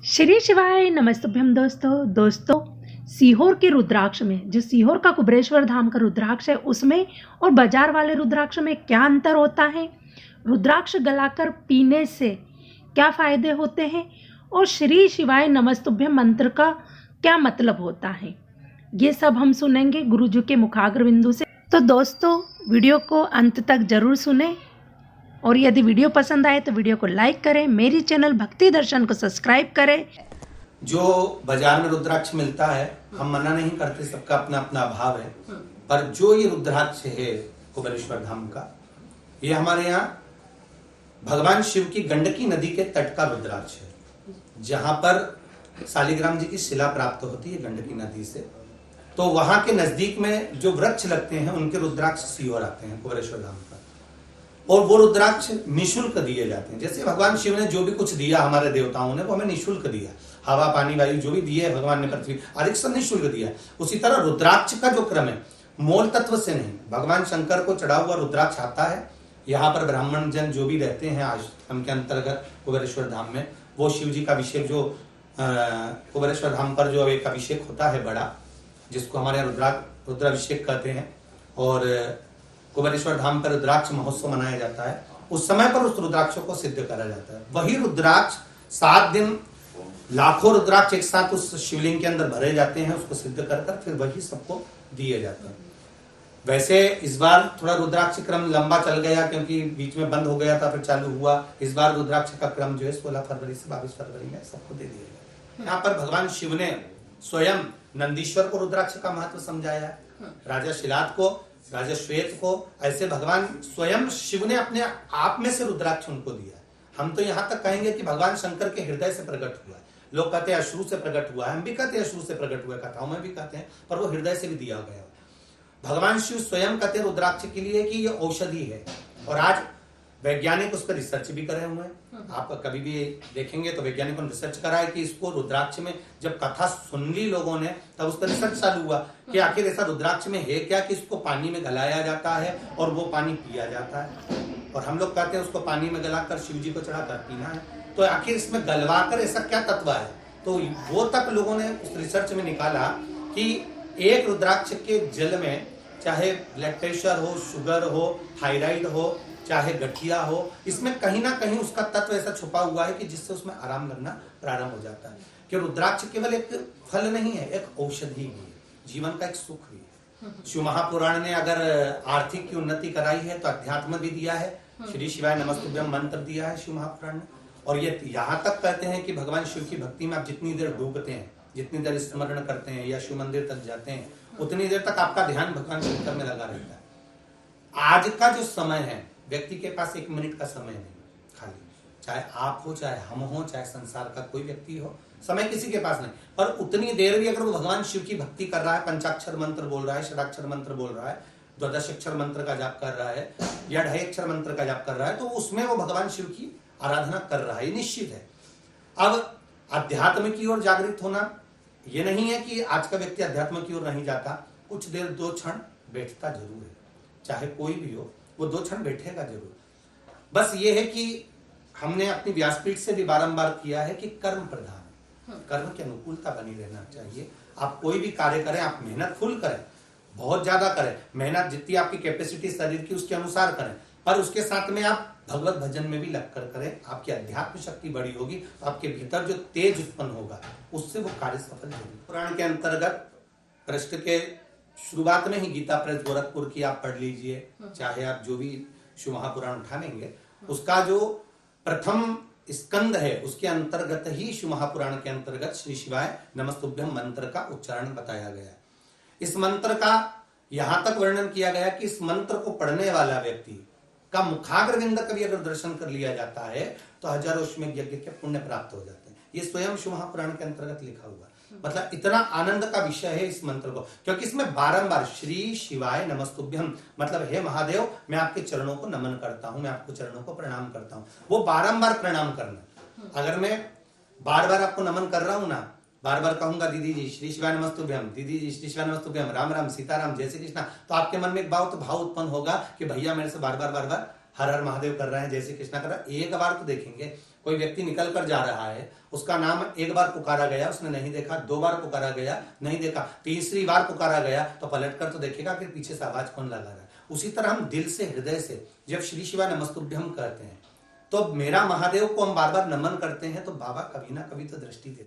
श्री शिवाय नमस्तुभ्यम। दोस्तों सीहोर के रुद्राक्ष में, जो सीहोर का कुबेरेश्वर धाम का रुद्राक्ष है, उसमें और बाजार वाले रुद्राक्ष में क्या अंतर होता है, रुद्राक्ष गलाकर पीने से क्या फायदे होते हैं और श्री शिवाय नमस्तुभ्यम मंत्र का क्या मतलब होता है, ये सब हम सुनेंगे गुरुजी के मुखाग्र बिंदु से। तो दोस्तों वीडियो को अंत तक जरूर सुने और यदि वीडियो पसंद आए तो वीडियो को लाइक करें, मेरी चैनल भक्ति दर्शन को सब्सक्राइब करें। जो बाजार में रुद्राक्ष मिलता है, हम मना नहीं करते, सबका अपना अपना भाव है, पर जो ये रुद्राक्ष है कुबेरेश्वर धाम का, ये हमारे यहाँ भगवान शिव की गंडकी नदी के तट का रुद्राक्ष है, जहां पर शालिग्राम जी की शिला प्राप्त होती है गंडकी नदी से। तो वहां के नजदीक में जो वृक्ष लगते हैं उनके रुद्राक्ष सीहोर आते हैं कुबेरेश्वर धाम का, और वो रुद्राक्ष निःशुल्क दिए जाते हैं। जैसे भगवान शिव ने जो भी कुछ दिया हमारे देवताओं ने, वो हमें निःशुल्क दिया, हवा पानी वायु जो भी दिए है भगवान ने, पृथ्वी अधिक सब निःशुल्क दिया। उसी तरह रुद्राक्ष का जो क्रम है मोल तत्व से नहीं, भगवान शंकर को चढ़ा हुआ रुद्राक्ष आता है। यहाँ पर ब्राह्मण जन जो भी रहते हैं आश्रम के अंतर्गत कुबेरेश्वर धाम में, वो शिव जी का अभिषेक जो कुबेरेश्वर धाम पर जो एक अभिषेक होता है बड़ा, जिसको हमारे यहाँ रुद्राभिषेक कहते हैं, और कुबेरेश्वर धाम पर रुद्राक्ष महोत्सव मनाया जाता है। उस समय पर उस रुद्राक्ष को सिद्ध करा जाता है। वही रुद्राक्ष 7 दिन लाखों रुद्राक्ष एक साथ उस शिवलिंग के अंदर भरे जाते हैं, उसको सिद्ध कर फिर वही सबको दिए जाते हैं। वैसे इस बार थोड़ा रुद्राक्ष क्रम लंबा चल गया, क्योंकि बीच में बंद हो गया था, फिर चालू हुआ। इस बार रुद्राक्ष का क्रम जो है 16 फरवरी से 22 फरवरी में सबको दे दिया गया। यहाँ पर भगवान शिव ने स्वयं नंदीश्वर को रुद्राक्ष का महत्व समझाया, राजा शिलाद को, राजा श्वेत को, ऐसे भगवान स्वयं शिव ने अपने आप में से रुद्राक्ष उनको दिया। हम तो यहाँ तक कहेंगे कि भगवान शंकर के हृदय से प्रकट हुआ है। लोग कहते हैं अश्रु से प्रकट हुआ है, हम भी कहते हैं अश्रु से प्रकट हुआ है, कथाओं में भी कहते हैं, पर वो हृदय से भी दिया गया। भगवान शिव स्वयं कहते हैं रुद्राक्ष के लिए कि ये औषधि है, और आज वैज्ञानिक उस पर रिसर्च भी करे हुए हैं। आप कभी भी देखेंगे तो वैज्ञानिकों ने रिसर्च करा है कि इसको रुद्राक्ष में, जब कथा सुन ली लोगों ने तब उसका रिसर्च चालू हुआ कि आखिर ऐसा रुद्राक्ष में है क्या कि इसको पानी में गलाया जाता है और वो पानी पिया जाता है, और हम लोग कहते हैं उसको पानी में गलाकर शिव जी को चढ़ाकर पीना है। तो आखिर इसमें गलवाकर ऐसा क्या तत्व है, तो वो तक लोगों ने उस रिसर्च में निकाला कि एक रुद्राक्ष के जल में चाहे ब्लड प्रेशर हो, शुगर हो, थायराइड हो, चाहे गठिया हो, इसमें कहीं ना कहीं उसका तत्व ऐसा छुपा हुआ है कि जिससे उसमें आराम लगना प्रारंभ हो जाता है। कि रुद्राक्ष केवल एक फल नहीं है, एक औषधि भी है, जीवन का एक सुख भी है। शिव महापुराण ने अगर आर्थिक की उन्नति कराई है तो अध्यात्म भी दिया है, श्री शिवाय नमस्तुभ्यम मंत्र दिया है शिव महापुराण ने। और ये यहाँ तक कहते हैं कि भगवान शिव की भक्ति में आप जितनी देर डूबते हैं, जितनी देर स्मरण करते हैं या शिव मंदिर तक जाते हैं, उतनी देर तक आपका ध्यान भगवान शंकर में लगा रहता है। आज का जो समय है, व्यक्ति के पास 1 मिनट का समय नहीं खाली, चाहे आप हो, चाहे हम हो, चाहे संसार का कोई व्यक्ति हो, समय किसी के पास नहीं। पर उतनी देर भी अगर वो भगवान शिव की भक्ति कर रहा है, पंचाक्षर मंत्र बोल रहा है, षडाक्षर मंत्र बोल रहा है, 12 अक्षर मंत्र का जाप कर रहा है या 2.5 अक्षर मंत्र का जाप कर रहा है, तो उसमें वो भगवान शिव की आराधना कर रहा है, निश्चित है। अब अध्यात्म की ओर जागृत होना ये नहीं है कि आज का व्यक्ति अध्यात्म की ओर नहीं जाता, कुछ देर 2 क्षण बैठता जरूर है, चाहे कोई भी हो, वो 2 क्षण बैठेगा जरूर। बस ये है कि हमने अपनी व्यासपीठ से भी बारंबार किया है कि कर्म प्रधान, कर्म की अनुकूलता बनी रहना चाहिए। आप कोई भी कार्य करें, आप मेहनत फुल करें, बहुत ज्यादा करें, मेहनत जितनी आपकी कैपेसिटी शरीर की उसके अनुसार करें, पर उसके साथ में आप भगवत भजन में भी लगकर करें। आपकी अध्यात्म शक्ति बड़ी होगी, तो आपके भीतर जो तेज उत्पन्न होगा उससे वो कार्य सफल होगी। पुराण के अंतर्गत पृष्ठ के शुरुआत में ही गीता प्रेस गोरखपुर की आप पढ़ लीजिए, चाहे आप जो भी शिव महापुराण उठा लेंगे, उसका जो प्रथम स्कंद है उसके अंतर्गत ही शिव महापुराण के अंतर्गत श्री शिवाय नमस्तुभ्यम मंत्र का उच्चारण बताया गया। इस मंत्र का यहां तक वर्णन किया गया कि इस मंत्र को पढ़ने वाला व्यक्ति का मुखाग्र बिंद कभी अगर दर्शन कर लिया जाता है तो हजारों अश्वमेध यज्ञ के पुण्य प्राप्त हो जाते हैं। ये स्वयं शिव महापुराण के अंतर्गत लिखा हुआ, मतलब इतना आनंद का विषय है इस मंत्र को, क्योंकि इसमें बारंबार श्री शिवाय नमस्तुभ्यम मतलब हे महादेव, मैं आपके चरणों को नमन करता हूं, मैं आपको चरणों को प्रणाम करता हूं। वो बारंबार प्रणाम करना। अगर मैं बार बार आपको नमन कर रहा हूं ना, बार बार कहूंगा दीदी जी श्री शिवाय नमस्तुभ्यम, दीदी जी श्री शिवाय नमस्तुभ्यम, राम राम सीताराम, जय श्री कृष्णा, तो आपके मन में एक भाव उत्पन्न होगा कि भैया मेरे से बार बार हर हर महादेव कर रहे हैं, जय श्री कृष्णा कर रहे हैं। एक बार तो देखेंगे, कोई व्यक्ति निकल कर जा रहा है, उसका नाम एक बार पुकारा गया, उसने नहीं देखा, 2 बार पुकारा गया, नहीं देखा, तीसरी बार पुकारा गया तो पलट कर तो देखेगा कि पीछे से आवाज कौन लगा रहा है। उसी तरह हम दिल से, हृदय से जब श्री शिवा नमस्तुभ्यम कहते हैं तो मेरा महादेव को हम बार बार नमन करते हैं, तो बाबा कभी ना कभी तो दृष्टि देते हैं।